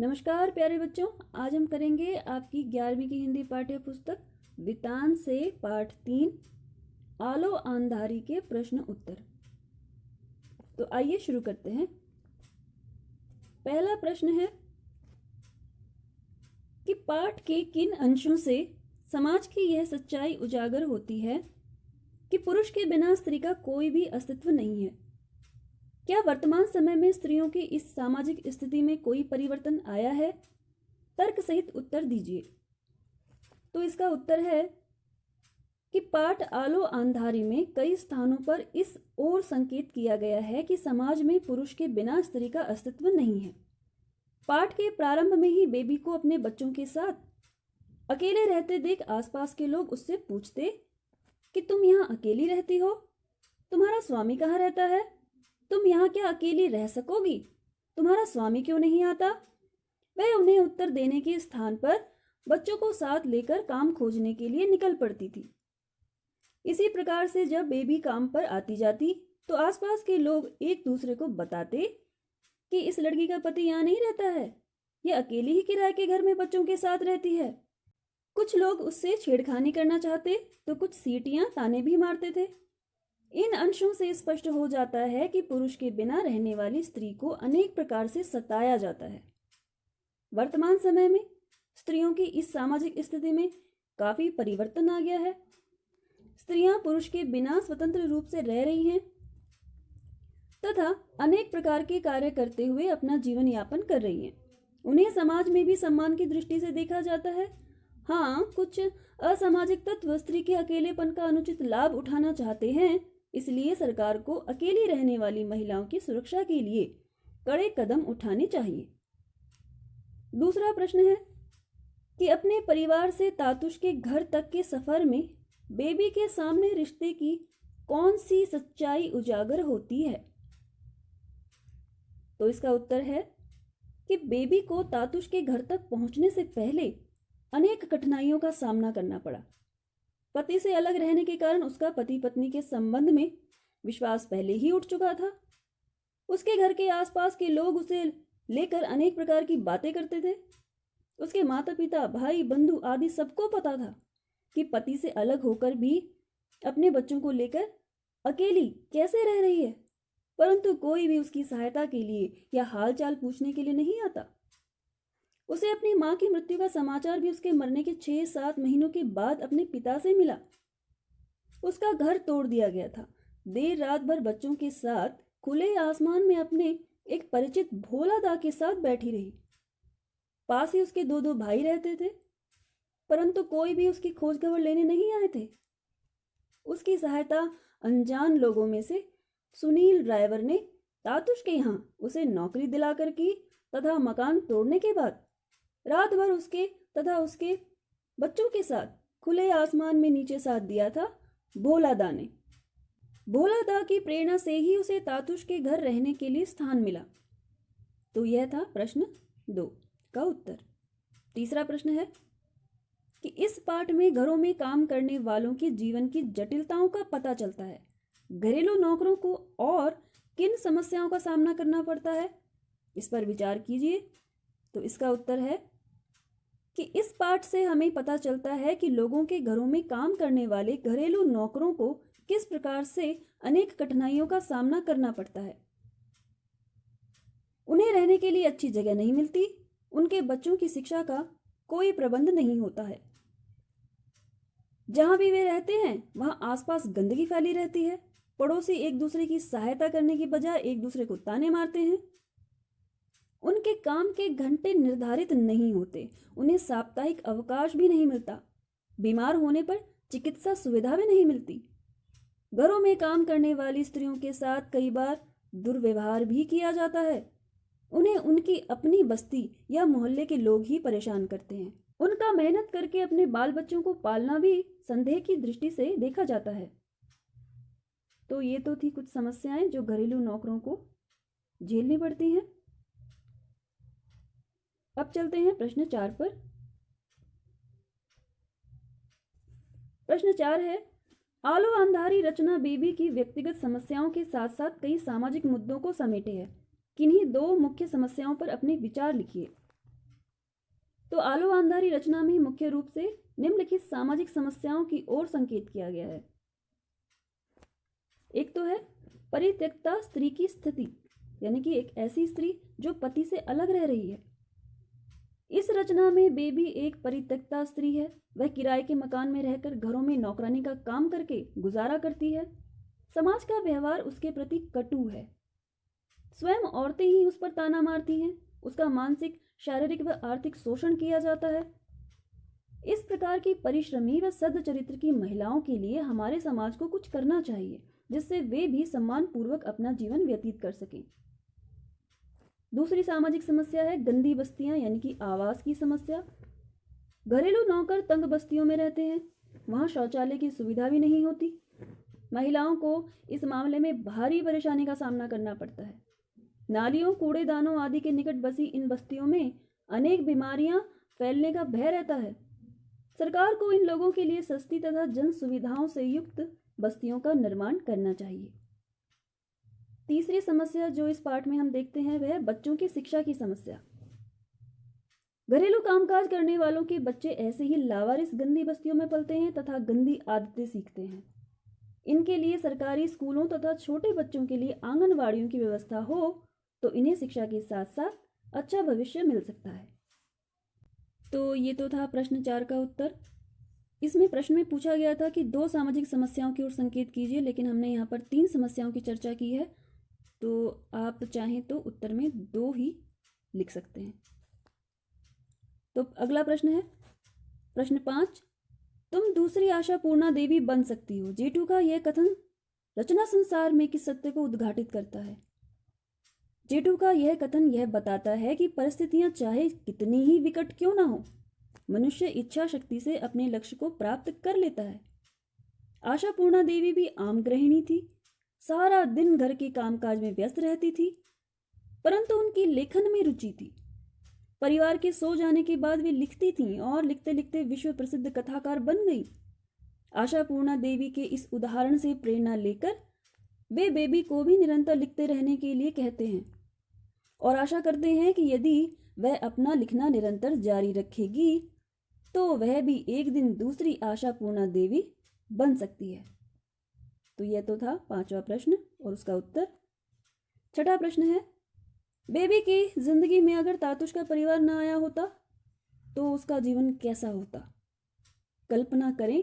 नमस्कार प्यारे बच्चों, आज हम करेंगे आपकी 11वीं की हिंदी पाठ्य पुस्तक वितान से पाठ 3 आलो आंधारी के प्रश्न उत्तर। तो आइए शुरू करते हैं। पहला प्रश्न है कि पाठ के किन अंशों से समाज की यह सच्चाई उजागर होती है कि पुरुष के बिना स्त्री का कोई भी अस्तित्व नहीं है। क्या वर्तमान समय में स्त्रियों की इस सामाजिक स्थिति में कोई परिवर्तन आया है? तर्क सहित उत्तर दीजिए। तो इसका उत्तर है कि पाठ आलो आंधारी में कई स्थानों पर इस ओर संकेत किया गया है कि समाज में पुरुष के बिना स्त्री का अस्तित्व नहीं है। पाठ के प्रारंभ में ही बेबी को अपने बच्चों के साथ अकेले रहते देख आसपास के लोग उससे पूछते कि तुम यहाँ अकेली रहती हो? तुम्हारा स्वामी कहाँ रहता है? तुम यहाँ क्या अकेली रह सकोगी? तुम्हारा स्वामी क्यों नहीं आता? वह उन्हें उत्तर देने के स्थान पर बच्चों को साथ लेकर काम खोजने के लिए निकल पड़ती थी। इसी प्रकार से जब बेबी काम पर आती जाती तो आसपास के लोग एक दूसरे को बताते कि इस लड़की का पति यहाँ नहीं रहता है, यह अकेली ही किराए के घर में बच्चों के साथ रहती है। कुछ लोग उससे छेड़खानी करना चाहते तो कुछ सीटियां ताने भी मारते थे। इन अंशों से स्पष्ट हो जाता है कि पुरुष के बिना रहने वाली स्त्री को अनेक प्रकार से सताया जाता है। वर्तमान समय में स्त्रियों की इस सामाजिक स्थिति में काफी परिवर्तन आ गया है। स्त्रियां पुरुष के बिना स्वतंत्र रूप से रह रही हैं तथा अनेक प्रकार के कार्य करते हुए अपना जीवन यापन कर रही हैं। उन्हें समाज में भी सम्मान की दृष्टि से देखा जाता है। हाँ, कुछ असामाजिक तत्व स्त्री के अकेलेपन का अनुचित लाभ उठाना चाहते हैं, इसलिए सरकार को अकेली रहने वाली महिलाओं की सुरक्षा के लिए कड़े कदम उठाने चाहिए। दूसरा प्रश्न है कि अपने परिवार से तातुश के घर तक के सफर में बेबी के सामने रिश्ते की कौन सी सच्चाई उजागर होती है? तो इसका उत्तर है कि बेबी को तातुश के घर तक पहुंचने से पहले अनेक कठिनाइयों का सामना करना पड़ा। पति से अलग रहने के कारण उसका पति पत्नी के संबंध में विश्वास पहले ही उठ चुका था। उसके घर के आसपास के लोग उसे लेकर अनेक प्रकार की बातें करते थे। उसके माता पिता, भाई, बंधु आदि सबको पता था कि पति से अलग होकर भी अपने बच्चों को लेकर अकेली कैसे रह रही है, परंतु कोई भी उसकी सहायता के लिए या हालचाल पूछने के लिए नहीं आता। उसे अपनी मां की मृत्यु का समाचार भी उसके मरने के 6-7 महीनों के बाद अपने पिता से मिला। उसका घर तोड़ दिया गया था। देर रात भर बच्चों के साथ खुले आसमान में अपने एक परिचित भोला दा के साथ बैठी रही। पास ही उसके 2 भाई रहते थे, परंतु कोई भी उसकी खोज खबर लेने नहीं आए थे। उसकी सहायता अनजान लोगों में से सुनील ड्राइवर ने तातुश के यहाँ उसे नौकरी दिलाकर की तथा मकान तोड़ने के बाद रात भर उसके तथा उसके बच्चों के साथ खुले आसमान में नीचे साथ दिया था भोला दा ने। भोला दा की प्रेरणा से ही उसे तातुश के घर रहने के लिए स्थान मिला। तो यह था प्रश्न 2 का उत्तर। तीसरा प्रश्न है कि इस पाठ में घरों में काम करने वालों के जीवन की जटिलताओं का पता चलता है। घरेलू नौकरों को और किन समस्याओं का सामना करना पड़ता है, इस पर विचार कीजिए। तो इसका उत्तर है कि इस पाठ से हमें पता चलता है कि लोगों के घरों में काम करने वाले घरेलू नौकरों को किस प्रकार से अनेक कठिनाइयों का सामना करना पड़ता है। उन्हें रहने के लिए अच्छी जगह नहीं मिलती, उनके बच्चों की शिक्षा का कोई प्रबंध नहीं होता है। जहां भी वे रहते हैं वहां आसपास गंदगी फैली रहती है। पड़ोसी एक दूसरे की सहायता करने की बजाय एक दूसरे को ताने मारते हैं। उनके काम के घंटे निर्धारित नहीं होते, उन्हें साप्ताहिक अवकाश भी नहीं मिलता। बीमार होने पर चिकित्सा सुविधा भी नहीं मिलती। घरों में काम करने वाली स्त्रियों के साथ कई बार दुर्व्यवहार भी किया जाता है। उन्हें उनकी अपनी बस्ती या मोहल्ले के लोग ही परेशान करते हैं। उनका मेहनत करके अपने बाल बच्चों को पालना भी संदेह की दृष्टि से देखा जाता है। तो ये तो थी कुछ समस्याएं जो घरेलू नौकरों को झेलनी पड़ती हैं। अब चलते हैं प्रश्न 4 पर। प्रश्न 4 है, आलो अंधारी रचना बेबी की व्यक्तिगत समस्याओं के साथ साथ कई सामाजिक मुद्दों को समेटे है। किन्हीं 2 मुख्य समस्याओं पर अपने विचार लिखिए। तो आलो आंधारी रचना में मुख्य रूप से निम्नलिखित सामाजिक समस्याओं की ओर संकेत किया गया है। एक तो है परित्यक्ता स्त्री की स्थिति, यानी कि एक ऐसी स्त्री जो पति से अलग रह रही है। इस रचना में बेबी एक परित्यक्ता स्त्री है। वह किराए के मकान में रहकर घरों में नौकरानी का काम करके गुजारा करती है। समाज का व्यवहार उसके प्रति कटु है। स्वयं औरतें ही उस पर ताना मारती हैं। उसका मानसिक, शारीरिक व आर्थिक शोषण किया जाता है। इस प्रकार की परिश्रमी व सद्चरित्र की महिलाओं के लिए हमारे समाज को कुछ करना चाहिए, जिससे वे भी सम्मान पूर्वक अपना जीवन व्यतीत कर सकें। दूसरी सामाजिक समस्या है गंदी बस्तियां, यानी कि आवास की समस्या। घरेलू नौकर तंग बस्तियों में रहते हैं। वहां शौचालय की सुविधा भी नहीं होती। महिलाओं को इस मामले में भारी परेशानी का सामना करना पड़ता है। नालियों, कूड़ेदानों आदि के निकट बसी इन बस्तियों में अनेक बीमारियां फैलने का भय रहता है। सरकार को इन लोगों के लिए सस्ती तथा जन सुविधाओं से युक्त बस्तियों का निर्माण करना चाहिए। तीसरी समस्या जो इस पाठ में हम देखते हैं वह है बच्चों की शिक्षा की समस्या। घरेलू कामकाज करने वालों के बच्चे ऐसे ही लावारिस गंदी बस्तियों में पलते हैं तथा गंदी आदतें सीखते हैं। इनके लिए सरकारी स्कूलों तथा छोटे बच्चों के लिए आंगनवाड़ियों की व्यवस्था हो तो इन्हें शिक्षा के साथ साथ अच्छा भविष्य मिल सकता है। तो ये तो था प्रश्न 4 का उत्तर। इसमें प्रश्न में पूछा गया था कि 2 सामाजिक समस्याओं की ओर संकेत कीजिए, लेकिन हमने यहाँ पर 3 समस्याओं की चर्चा की है, तो आप चाहें तो उत्तर में 2 ही लिख सकते हैं। तो अगला प्रश्न है प्रश्न 5, तुम दूसरी आशा पूर्णा देवी बन सकती हो। जेठू का यह कथन रचना संसार में किस सत्य को उद्घाटित करता है? जेठू का यह कथन यह बताता है कि परिस्थितियां चाहे कितनी ही विकट क्यों ना हो, मनुष्य इच्छा शक्ति से अपने लक्ष्य को प्राप्त कर लेता है। आशा पूर्णा देवी भी आम गृहिणी थी। सारा दिन घर के कामकाज में व्यस्त रहती थी, परंतु उनकी लेखन में रुचि थी। परिवार के सो जाने के बाद वे लिखती थीं और लिखते लिखते विश्व प्रसिद्ध कथाकार बन गई। आशा पूर्णा देवी के इस उदाहरण से प्रेरणा लेकर वे बेबी को भी निरंतर लिखते रहने के लिए कहते हैं और आशा करते हैं कि यदि वह अपना लिखना निरंतर जारी रखेगी तो वह भी एक दिन दूसरी आशा पूर्णा देवी बन सकती है। तो यह तो था 5वां प्रश्न और उसका उत्तर। 6ठा प्रश्न है, बेबी की जिंदगी में अगर तातुश का परिवार न आया होता तो उसका जीवन कैसा होता? कल्पना करें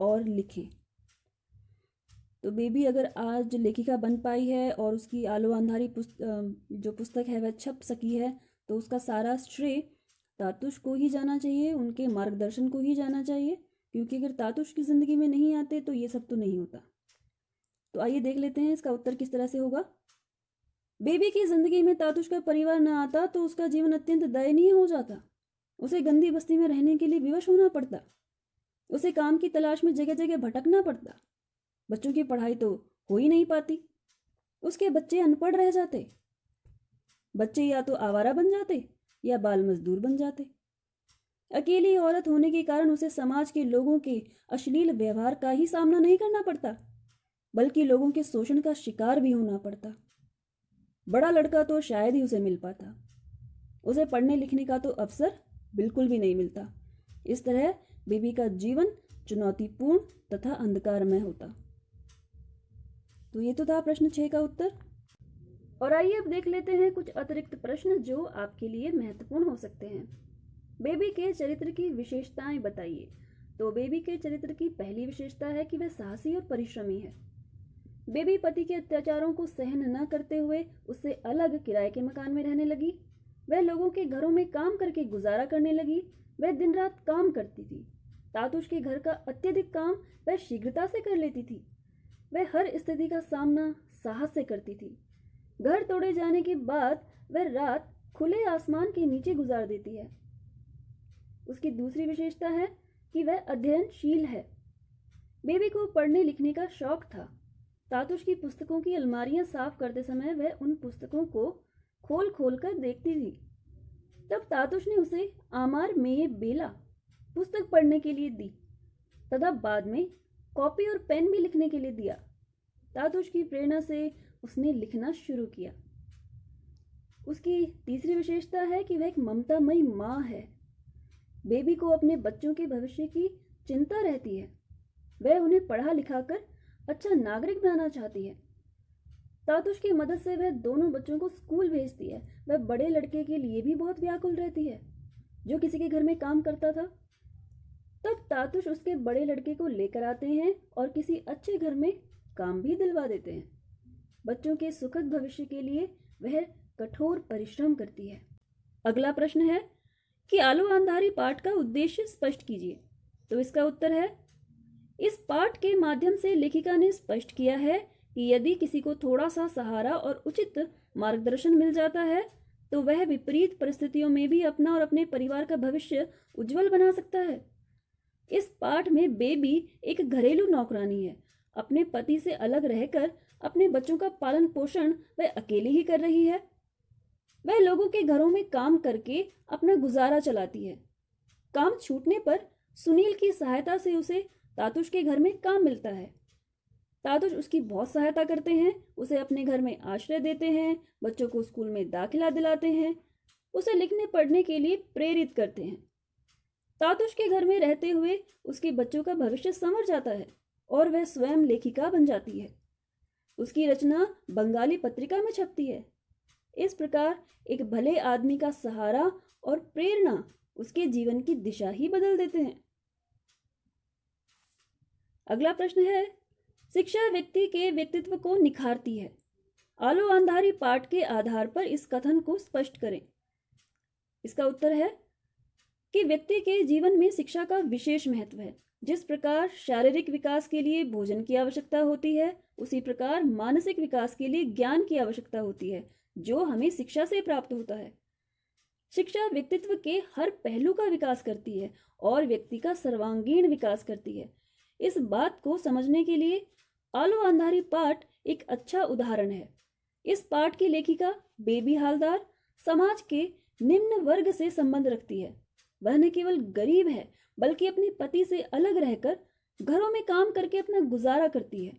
और लिखें। तो बेबी अगर आज लेखिका बन पाई है और उसकी आलो अंधारी जो पुस्तक है वह छप सकी है तो उसका सारा श्रेय तातुश को ही जाना चाहिए, उनके मार्गदर्शन को ही जाना चाहिए, क्योंकि अगर तातुश की जिंदगी में नहीं आते तो ये सब तो नहीं होता। तो आइए देख लेते हैं इसका उत्तर किस तरह से होगा। बेबी की जिंदगी में तातुश का परिवार न आता तो उसका जीवन अत्यंत दयनीय हो जाता। उसे गंदी बस्ती में रहने के लिए विवश होना पड़ता। उसे काम की तलाश में जगह जगह भटकना पड़ता। बच्चों की पढ़ाई तो हो ही नहीं पाती। उसके बच्चे अनपढ़ रह जाते। बच्चे या तो आवारा बन जाते या बाल मजदूर बन जाते। अकेली औरत होने के कारण उसे समाज के लोगों के अश्लील व्यवहार का ही सामना नहीं करना पड़ता, बल्कि लोगों के शोषण का शिकार भी होना पड़ता। बड़ा लड़का तो शायद ही उसे मिल पाता। उसे पढ़ने लिखने का तो अवसर बिल्कुल भी नहीं मिलता। इस तरह बेबी का जीवन चुनौतीपूर्ण तथा अंधकारमय होता। तो ये तो था प्रश्न 6 का उत्तर। और आइए अब देख लेते हैं कुछ अतिरिक्त प्रश्न जो आपके लिए महत्वपूर्ण हो सकते हैं। बेबी के चरित्र की विशेषताएं बताइए। तो बेबी के चरित्र की पहली विशेषता है कि वह साहसी और परिश्रमी है। बेबी पति के अत्याचारों को सहन न करते हुए उससे अलग किराए के मकान में रहने लगी। वह लोगों के घरों में काम करके गुजारा करने लगी। वह दिन रात काम करती थी। तातुश के घर का अत्यधिक काम वह शीघ्रता से कर लेती थी। वह हर स्थिति का सामना साहस से करती थी। घर तोड़े जाने के बाद वह रात खुले आसमान के नीचे गुजार देती है। उसकी दूसरी विशेषता है कि वह अध्ययनशील है। बेबी को पढ़ने लिखने का शौक था। तातुश की पुस्तकों की अलमारियां साफ करते समय वह उन पुस्तकों को खोल खोल कर देखती थी। तब तातुश ने उसे आमार मेये बेला पुस्तक पढ़ने के लिए दी तथा बाद में कॉपी और पेन भी लिखने के लिए दिया। तातुश की प्रेरणा से उसने लिखना शुरू किया। उसकी तीसरी विशेषता है कि वह एक ममतामयी माँ है। बेबी को अपने बच्चों के भविष्य की चिंता रहती है। वह उन्हें पढ़ा लिखाकर अच्छा नागरिक बनाना चाहती है। तातुश की मदद से वह दोनों बच्चों को स्कूल भेजती है। वह बड़े लड़के के लिए भी बहुत व्याकुल रहती है जो किसी के घर में काम करता था। तब तातुश उसके बड़े लड़के को लेकर आते हैं और किसी अच्छे घर में काम भी दिलवा देते हैं। बच्चों के सुखद भविष्य के लिए वह कठोर परिश्रम करती है। अगला प्रश्न है कि आलो अंधारी पाठ का उद्देश्य स्पष्ट कीजिए। तो इसका उत्तर है, इस पाठ के माध्यम से लेखिका ने स्पष्ट किया है कि यदि किसी को थोड़ा सा सहारा और उचित मार्गदर्शन मिल जाता है तो वह विपरीत परिस्थितियों में भी अपना और अपने परिवार का भविष्य उज्जवल बना सकता है। इस पाठ में बेबी एक घरेलू नौकरानी है। अपने पति से अलग रहकर अपने बच्चों का पालन पोषण वह अकेले ही कर रही है। वह लोगों के घरों में काम करके अपना गुजारा चलाती है। काम छूटने पर सुनील की सहायता से उसे तातुश के घर में काम मिलता है। तातुश उसकी बहुत सहायता करते हैं, उसे अपने घर में आश्रय देते हैं, बच्चों को स्कूल में दाखिला दिलाते हैं, उसे लिखने पढ़ने के लिए प्रेरित करते हैं। तातुश के घर में रहते हुए उसके बच्चों का भविष्य संवर जाता है और वह स्वयं लेखिका बन जाती है। उसकी रचना बंगाली पत्रिका में छपती है। इस प्रकार एक भले आदमी का सहारा और प्रेरणा उसके जीवन की दिशा ही बदल देते हैं। अगला प्रश्न है, शिक्षा व्यक्ति के व्यक्तित्व को निखारती है। आलो अंधारी पाठ के आधार पर इस कथन को स्पष्ट करें। इसका उत्तर है कि व्यक्ति के जीवन में शिक्षा का विशेष महत्व है। जिस प्रकार शारीरिक विकास के लिए भोजन की आवश्यकता होती है, उसी प्रकार मानसिक विकास के लिए ज्ञान की आवश्यकता होती है, जो हमें शिक्षा से प्राप्त होता है। शिक्षा व्यक्तित्व के हर पहलू का विकास करती है और व्यक्ति का सर्वांगीण विकास करती है। इस बात को समझने के लिए आलो अंधारी पाठ एक अच्छा उदाहरण है। इस पाठ की लेखिका बेबी हालदार समाज के निम्न वर्ग से संबंध रखती है। वह न केवल गरीब है बल्कि अपने पति से अलग रहकर घरों में काम करके अपना गुजारा करती है।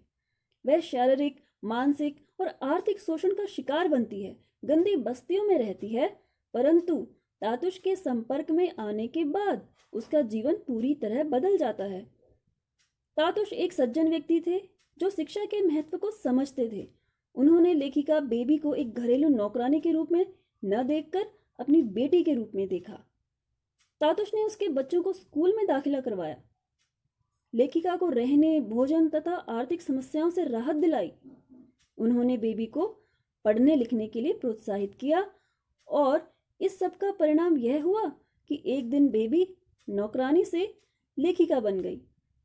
वह शारीरिक, मानसिक और आर्थिक शोषण का शिकार बनती है, गंदी बस्तियों में रहती है, परंतु तातुश के संपर्क में आने के बाद उसका जीवन पूरी तरह बदल जाता है। तातुश एक सज्जन व्यक्ति थे जो शिक्षा के महत्व को समझते थे। उन्होंने लेखिका बेबी को एक घरेलू नौकरानी के रूप में न देखकर अपनी बेटी के रूप में देखा। तातुश ने उसके बच्चों को स्कूल में दाखिला करवाया, लेखिका को रहने, भोजन तथा आर्थिक समस्याओं से राहत दिलाई। उन्होंने बेबी को पढ़ने लिखने के लिए प्रोत्साहित किया और इस सब का परिणाम यह हुआ कि एक दिन बेबी नौकरानी से लेखिका बन गई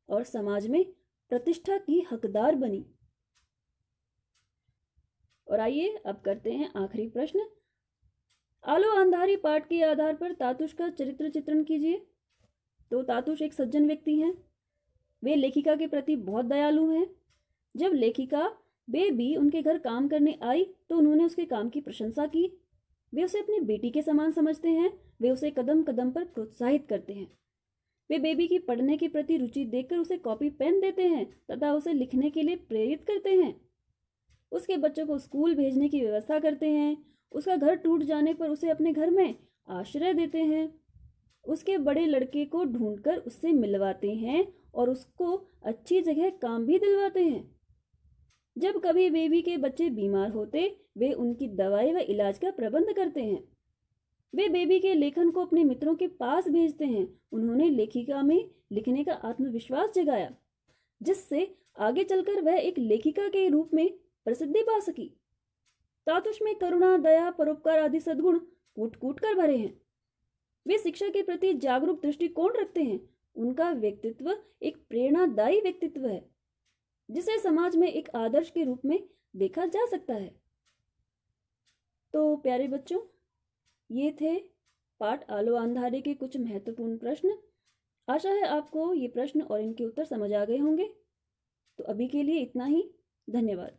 और समाज में प्रतिष्ठा की हकदार बनी। और आइए अब करते हैं आखिरी प्रश्न। आलो अंधारी पाठ के आधार पर तातुश का चरित्र चित्रण कीजिए। तो तातुश एक सज्जन व्यक्ति हैं। वे लेखिका के प्रति बहुत दयालु हैं। जब लेखिका बेबी उनके घर काम करने आई तो उन्होंने उसके काम की प्रशंसा की। वे उसे अपनी बेटी के समान समझते हैं। वे उसे कदम कदम पर प्रोत्साहित करते हैं। वे बेबी की पढ़ने के प्रति रुचि देखकर उसे कॉपी पेन देते हैं तथा उसे लिखने के लिए प्रेरित करते हैं। उसके बच्चों को स्कूल भेजने की व्यवस्था करते हैं। उसका घर टूट जाने पर उसे अपने घर में आश्रय देते हैं। उसके बड़े लड़के को ढूंढकर उससे मिलवाते हैं और उसको अच्छी जगह काम भी दिलवाते हैं। जब कभी बेबी के बच्चे बीमार होते वे उनकी दवाई व इलाज का प्रबंध करते हैं। वे बेबी के लेखन को अपने मित्रों के पास भेजते हैं। उन्होंने लेखिका में लिखने का आत्मविश्वास जगाया, जिससे आगे चलकर वह एक लेखिका के रूप में प्रसिद्धि पा सकी। तातुश में करुणा, दया, परोपकार आदि सद्गुण कूट कूट कर भरे हैं। वे शिक्षा के प्रति जागरूक दृष्टिकोण रखते हैं। उनका व्यक्तित्व एक प्रेरणादायी व्यक्तित्व है जिसे समाज में एक आदर्श के रूप में देखा जा सकता है। तो प्यारे बच्चों, ये थे पाठ आलो अंधारे के कुछ महत्वपूर्ण प्रश्न। आशा है आपको ये प्रश्न और इनके उत्तर समझ आ गए होंगे। तो अभी के लिए इतना ही। धन्यवाद।